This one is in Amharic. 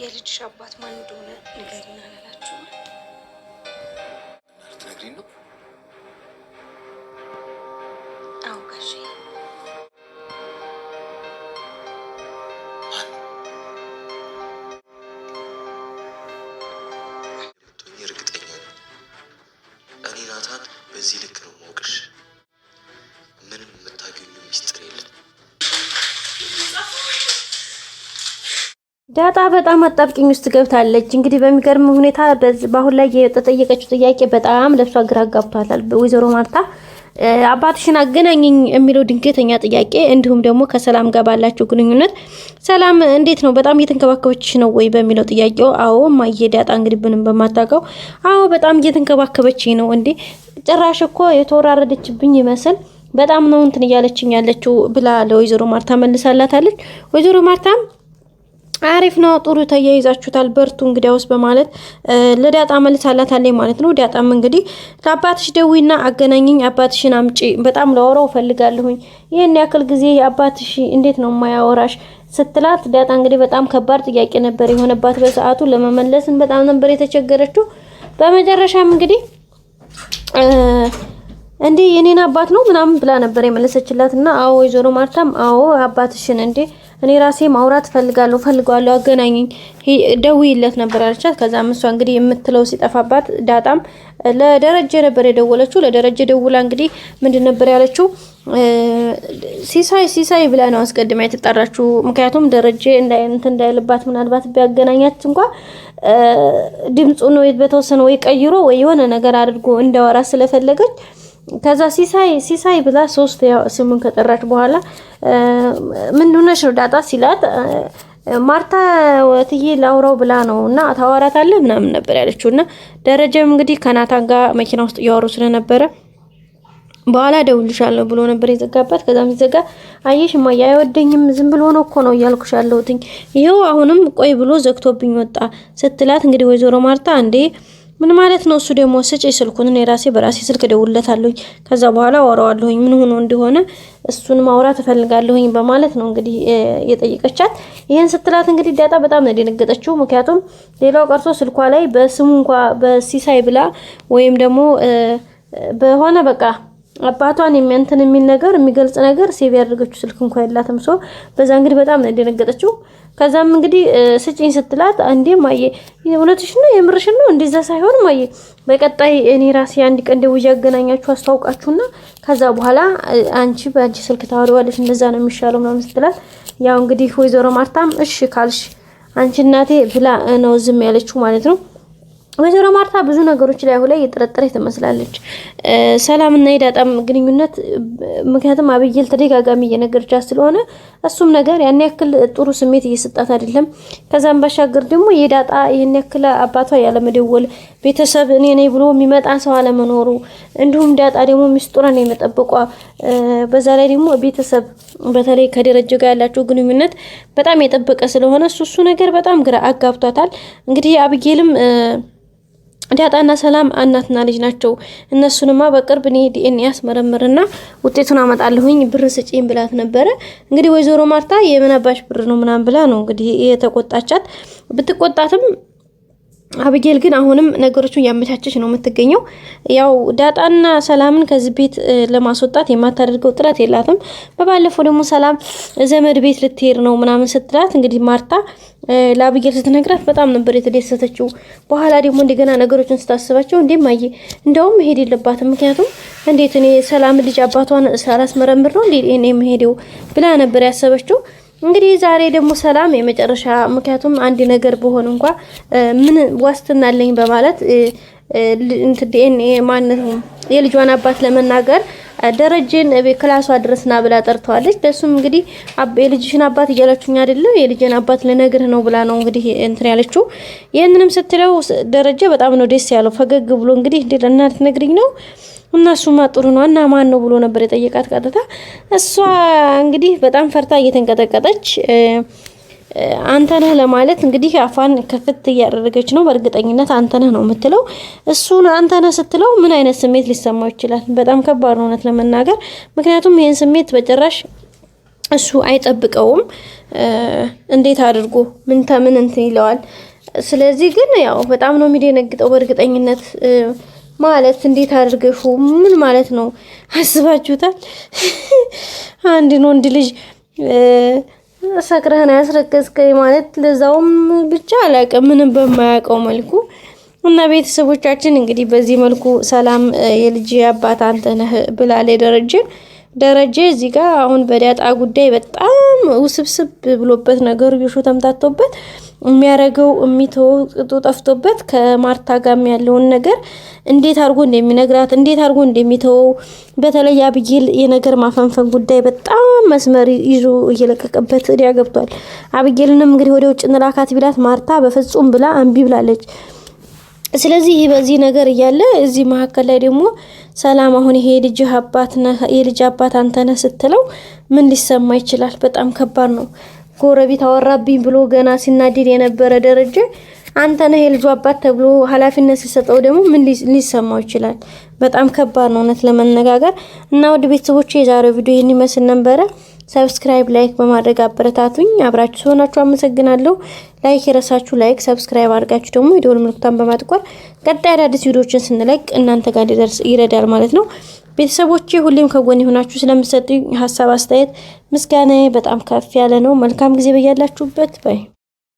የልጅሽ አባት ማን እንደሆነ ንገሪና አላላችሁ? ልትነግሪኝ ነው? አዎ ጋሼ። እርግጠኛ ነኝ እኔ ናታን በዚህ ልክ ነው ማውቅሽ። ምንም የምታገኙ ሚስጥር የለም። ዳጣ በጣም አጣብቂኝ ውስጥ ገብታለች። እንግዲህ በሚገርም ሁኔታ በአሁን ላይ የተጠየቀችው ጥያቄ በጣም ለሷ ግራ አጋብቷታል። ወይዘሮ ማርታ አባትሽን አገናኝኝ የሚለው ድንገተኛ ጥያቄ እንዲሁም ደግሞ ከሰላም ጋር ባላቸው ግንኙነት ሰላም እንዴት ነው በጣም እየተንከባከበችሽ ነው ወይ በሚለው ጥያቄው አዎ ማየ ዳጣ እንግዲህ ምንም በማታውቀው አዎ በጣም እየተንከባከበችኝ ነው እንዴ ጭራሽ እኮ የተወራረደችብኝ ይመስል በጣም ነው እንትን እያለችኝ ያለችው ብላ ለወይዘሮ ማርታ መልሳላታለች። ወይዘሮ ማርታም አሪፍ ነው ጥሩ ተያይዛችሁታል በርቱ እንግዲያውስ በማለት ለዳጣ መልሳላታለች ማለት ነው። ዳጣም እንግዲህ ለአባትሽ ደዊና አገናኝኝ አባትሽን አምጪ በጣም ለወራው ፈልጋለሁኝ ይሄን ያክል ጊዜ አባትሽ እንዴት ነው ማያወራሽ ስትላት ዳጣ እንግዲህ በጣም ከባድ ጥያቄ ነበር የሆነባት በሰዓቱ ለመመለስን በጣም ነበር የተቸገረችው። በመጨረሻም እንግዲህ እንዴ የኔን አባት ነው ምናምን ብላ ነበር የመለሰችላትና አዎ ወይዘሮ ማርታም አዎ አባትሽን እንዴ እኔ ራሴ ማውራት ፈልጋለሁ አገናኝኝ ደውይለት ነበር አለቻት። ከዛም እሷ እንግዲህ የምትለው ሲጠፋባት ዳጣም ለደረጀ ነበር የደወለችው። ለደረጀ ደውላ እንግዲህ ምንድን ነበር ያለችው ሲሳይ ብላ ነው አስቀድማ የተጠራችው። ምክንያቱም ደረጀ እንዳይልባት ምናልባት ቢያገናኛት እንኳን ድምጹን ወይ በተወሰነ ወይ ቀይሮ ወይ የሆነ ነገር አድርጎ እንዳወራ ስለፈለገች ከዛ ሲሳይ ብላ ሶስት ስሙን ከጠራች በኋላ ምን ሆነሽ ነው ዳጣ ሲላት ማርታ ወትዬ ላውራው ብላ ነውና ታወራታለህ ምናምን ነበር ያለችውና ደረጀም እንግዲህ ከናታን ጋር መኪና ውስጥ እያወሩ ስለነበረ በኋላ ደውልሻለሁ ብሎ ነበር የዘጋባት። ከዛም ሲዘጋ አየሽ ማያ አይወደኝም ዝም ብሎ ነው እኮ ነው ያልኩሽ ያለሁትኝ ይሄው አሁንም ቆይ ብሎ ዘግቶብኝ ወጣ ስትላት እንግዲህ ወይዘሮ ማርታ እንዴ ምን ማለት ነው እሱ ደግሞ ስጪ ስልኩን እኔ በራሴ ስልክ ደውልለታለሁኝ ከዛ በኋላ ወራዋለሁኝ ምን ሆኖ እንደሆነ እሱን ማውራት እፈልጋለሁኝ በማለት ነው እንግዲህ የጠየቀቻት። ይሄን ስትላት እንግዲህ ዳጣ በጣም ነው የደነገጠችው። ምክንያቱም ሌላው ቀርቶ ስልኳ ላይ በስሙ እንኳን በሲሳይ ብላ ወይም ደግሞ በሆነ በቃ አባቷን የሚያንተን የሚል ነገር የሚገልጽ ነገር ሴቭ ያደረገችው ስልክ እንኳን የላትም። ሶ በዛ እንግዲህ በጣም ነው የደነገጠችው። ከዛም እንግዲህ ስጪኝ ስትላት አንዴ ማየ እውነትሽ ነው የምርሽን ነው እንደዛ ሳይሆን ማየ በቀጣይ እኔ ራሴ አንድ ቀን ደውዬ አገናኛችሁ አስተዋውቃችሁና ከዛ በኋላ አንቺ በአንቺ ስልክ ታወሪዋለሽ እንደዛ ነው የሚሻለው ምናምን ስትላት ያው እንግዲህ ወይዘሮ ማርታም እሺ ካልሽ አንቺ እናቴ ብላ ነው ዝም ያለችው ማለት ነው። ወይዘሮ ማርታ ብዙ ነገሮች ላይ ሆነ እየተጠረጠረች ትመስላለች ሰላምና የዳጣም ግንኙነት። ምክንያቱም አብይል ተደጋጋሚ እየነገረቻት ስለሆነ እሱም ነገር ያን ያክል ጥሩ ስሜት እየሰጣት አይደለም። ከዛም ባሻገር ደግሞ የዳጣ ያን ያክል አባቷ ያለ መደወል ቤተሰብ እኔ ነኝ ብሎ የሚመጣ ሰው አለመኖሩ እንዲሁም ዳጣ ደግሞ ሚስጥሯን የመጠበቋ በዛ ላይ ደግሞ ቤተሰብ በተለይ ከደረጀ ጋር ያላቸው ግንኙነት በጣም የጠበቀ ስለሆነ እሱ ነገር በጣም ግራ አጋብቷታል። እንግዲህ አብይልም ዳጣና ሰላም እናትና ልጅ ናቸው። እነሱንማ በቅርብ እኔ ዲኤንኤ ያስመረምርና ውጤቱን አመጣለሁኝ ብር ስጪኝ ብላት ነበረ። እንግዲህ ወይዘሮ ማርታ የምናባሽ ብር ነው ምናምን ብላ ነው እንግዲህ የተቆጣቻት። ብትቆጣትም አብጌል ግን አሁንም ነገሮችን ያመቻቸች ነው የምትገኘው። ያው ዳጣና ሰላምን ከዚህ ቤት ለማስወጣት የማታደርገው ጥረት የላትም። በባለፈው ደግሞ ሰላም ዘመድ ቤት ልትሄድ ነው ምናምን ስትላት እንግዲህ ማርታ ለአብጌል ስትነግራት በጣም ነበር የተደሰተችው። በኋላ ደግሞ እንደገና ነገሮችን ስታስባቸው እንደማየ እንደውም መሄድ የለባትም ምክንያቱም እንዴት እኔ ሰላም ልጅ አባቷን ሳላስመረምር ነው እንዴ እኔ መሄደው ብላ ነበር ያሰበችው። እንግዲህ ዛሬ ደግሞ ሰላም የመጨረሻ ምክንያቱም አንድ ነገር በሆነ እንኳን ምን ዋስትና አለኝ በማለት ዲኤንኤ ማለት ነው የልጇን አባት ለመናገር ደረጀን በክላሷ ድረስና ብላ ጠርተዋለች። ደሱም እንግዲህ የልጅሽን አባት እያላችሁኝ አይደለ የልጅን አባት ለነገር ነው ብላ ነው እንግዲህ እንትን ያለችው። ይሄንንም ስትለው ደረጀ በጣም ነው ደስ ያለው ፈገግ ብሎ እንግዲህ እንዴ ለእናት ነግሪኝ ነው እናሱማ ጥሩ ነው እና ማን ነው ብሎ ነበር የጠየቃት ቀጥታ። እሷ እንግዲህ በጣም ፈርታ እየተንቀጠቀጠች አንተ ነህ ለማለት እንግዲህ አፋን ከፍት እያደረገች ነው። በእርግጠኝነት አንተ ነህ ነው የምትለው። እሱን አንተ ነህ ስትለው ምን አይነት ስሜት ሊሰማው ይችላል? በጣም ከባድ ነው እውነት ለመናገር። ምክንያቱም ይሄን ስሜት በጭራሽ እሱ አይጠብቀውም። እንዴት አድርጎ ምን እንትን ይለዋል። ስለዚህ ግን ያው በጣም ነው የሚደነግጠው በእርግጠኝነት ማለት እንዴት አድርገሹ ምን ማለት ነው አስባችሁታል? አንድን ወንድ ልጅ ሰክረህና ያስረከስከኝ ማለት ለዛውም ብቻ አላውቅም ምንም በማያውቀው መልኩ እና ቤተሰቦቻችን እንግዲህ በዚህ መልኩ ሰላም የልጅ አባት አንተ ነህ ብላለች ደረጀ እዚህ ጋር አሁን በዳጣ ጉዳይ በጣም ውስብስብ ብሎበት ነገሩ ይሾ ተምታቶበት የሚያረገው የሚተው ጠፍቶበት ከማርታ ጋር ያለውን ነገር እንዴት አድርጎ እንደሚነግራት እንዴት አድርጎ እንደሚተው በተለይ አብጌል የነገር ማፈንፈን ጉዳይ በጣም መስመር ይዞ እየለቀቀበት እዲያ ገብቷል። አብጌልንም እንግዲህ ወደ ውጭ እንላካት ቢላት ማርታ በፍጹም ብላ አንቢ ብላለች። ስለዚህ በዚህ ነገር እያለ እዚህ መሀከል ላይ ደግሞ ሰላም አሁን ይሄ የልጅ አባት አንተ ነህ ስትለው ምን ሊሰማ ይችላል? በጣም ከባድ ነው። ጎረቤት አወራብኝ ብሎ ገና ሲናደድ የነበረ ደረጀ አንተ ነህ የልጅ አባት ተብሎ ኃላፊነት ሲሰጠው ደግሞ ምን ሊሰማው ይችላል? በጣም ከባድ ነው እውነት ለመነጋገር እና ወደ ቤተሰቦቼ የዛሬው ቪዲዮ ይህን ይመስል ነበረ። ሰብስክራይብ ላይክ በማድረግ አበረታቱኝ። አብራችሁ ሆናችሁ አመሰግናለሁ። ላይክ የረሳችሁ ላይክ ሰብስክራይብ አድርጋችሁ ደግሞ የደወል ምልክቱን በማጥቆር ቀጣይ አዳዲስ ቪዲዮዎችን ስንለቅ እናንተ ጋር እንዲደርስ ይረዳል ማለት ነው። ቤተሰቦቼ ሁሌም ከጎን ሆናችሁ ስለምትሰጡኝ ሀሳብ አስተያየት ምስጋናዬ በጣም ከፍ ያለ ነው። መልካም ጊዜ በያላችሁበት ባይ